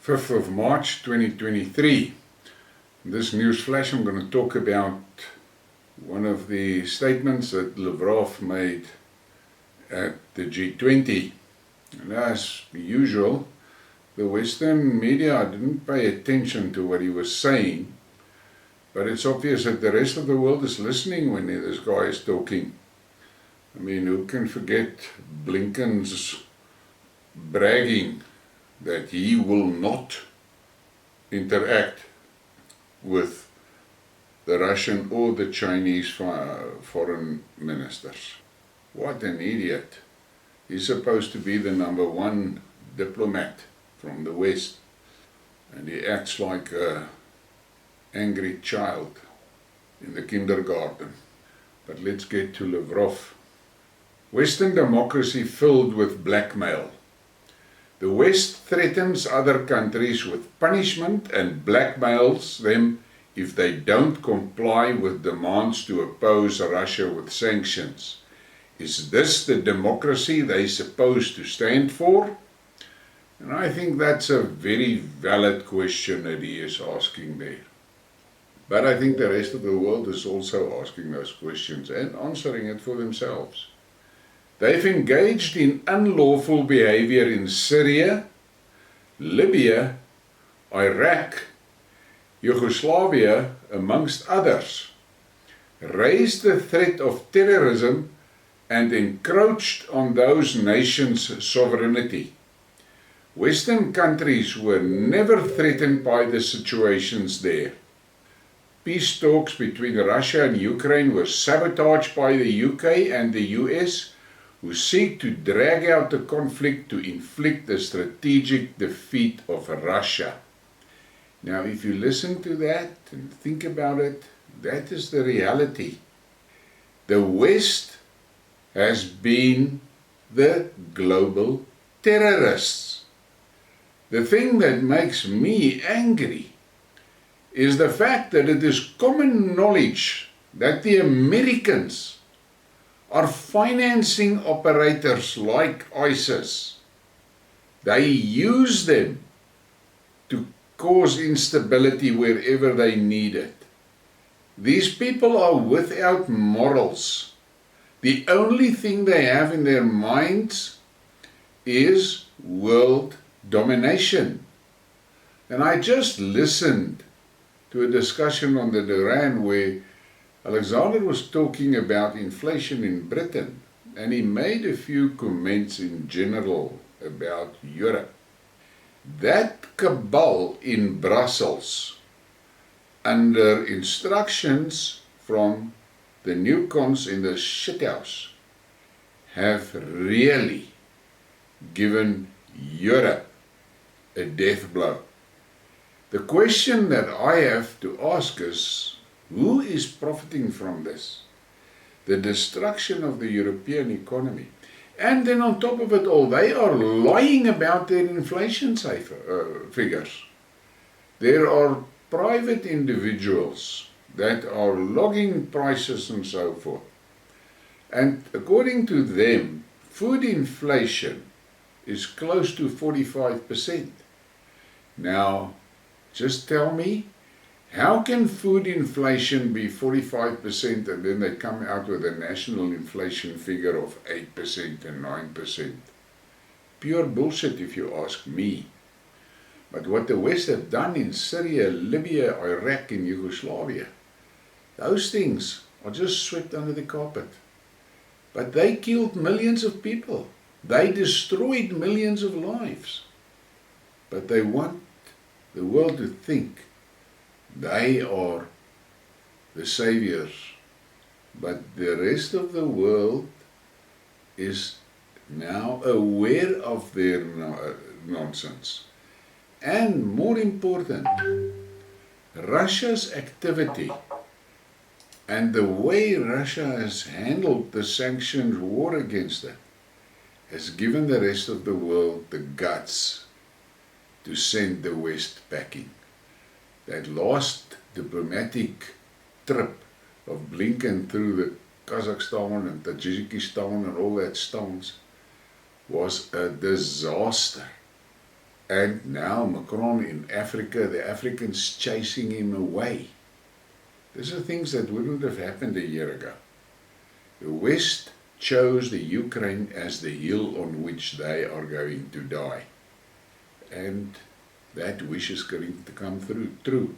5th of March 2023. In this news flash, I'm going to talk about one of the statements that Lavrov made at the G20. And as usual, the Western media didn't pay attention to what he was saying, but it's obvious that the rest of the world is listening when this guy is talking. I mean, who can forget Blinken's bragging that he will not interact with the Russian or the Chinese foreign ministers. What an idiot. He's supposed to be the #1 diplomat from the West, and he acts like an angry child in the kindergarten. But let's get to Lavrov. Western democracy filled with blackmail. The West threatens other countries with punishment and blackmails them if they don't comply with demands to oppose Russia with sanctions. Is this the democracy they're supposed to stand for? And I think that's a very valid question that he is asking there. But I think the rest of the world is also asking those questions and answering it for themselves. They've engaged in unlawful behavior in Syria, Libya, Iraq, Yugoslavia, amongst others, raised the threat of terrorism and encroached on those nations' sovereignty. Western countries were never threatened by the situations there. Peace talks between Russia and Ukraine were sabotaged by the UK and the US, who seek to drag out the conflict to inflict the strategic defeat of Russia. Now, if you listen to that and think about it, that is the reality. The West has been the global terrorists. The thing that makes me angry is the fact that it is common knowledge that the Americans are financing operators like ISIS. They use them to cause instability wherever they need it. These people are without morals. The only thing they have in their minds is world domination. And I just listened to a discussion on the Duran where Alexander was talking about inflation in Britain, and he made a few comments in general about Europe. That cabal in Brussels, under instructions from the newcons in the shithouse, have really given Europe a death blow. The question that I have to ask is, who is profiting from this? The destruction of the European economy. And then on top of it all, they are lying about their inflation figures. There are private individuals that are logging prices and so forth. And according to them, food inflation is close to 45%. Now, just tell me, how can food inflation be 45% and then they come out with a national inflation figure of 8% and 9%? Pure bullshit if you ask me. But what the West have done in Syria, Libya, Iraq and Yugoslavia, those things are just swept under the carpet. But they killed millions of people. They destroyed millions of lives. But they want the world to think they are the saviors, but the rest of the world is now aware of their nonsense. And more important, Russia's activity and the way Russia has handled the sanctions war against it has given the rest of the world the guts to send the West packing. That last diplomatic trip of Blinken through the Kazakhstan and Tajikistan and all that stones was a disaster. And now Macron in Africa, the Africans chasing him away. These are things that wouldn't have happened a year ago. The West chose the Ukraine as the hill on which they are going to die. And that wish is going to come true.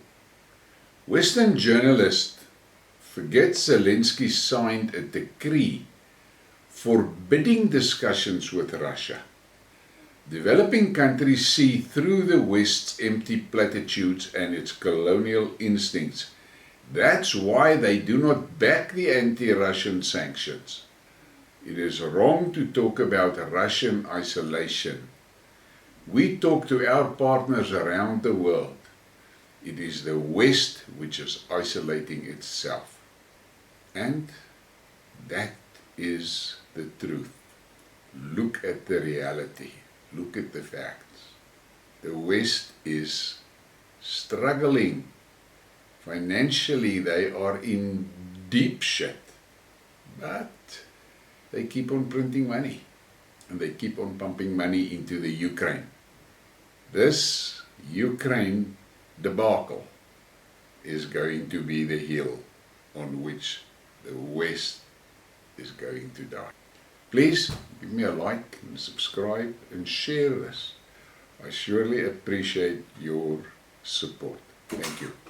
Western journalists forget Zelensky signed a decree forbidding discussions with Russia. Developing countries see through the West's empty platitudes and its colonial instincts. That's why they do not back the anti-Russian sanctions. It is wrong to talk about Russian isolation. We talk to our partners around the world. It is the West which is isolating itself. And that is the truth. Look at the reality. Look at the facts. The West is struggling. Financially, they are in deep shit. But they keep on printing money. And they keep on pumping money into the Ukraine. This Ukraine debacle is going to be the hill on which the West is going to die. Please give me a like and subscribe and share this. I surely appreciate your support. Thank you.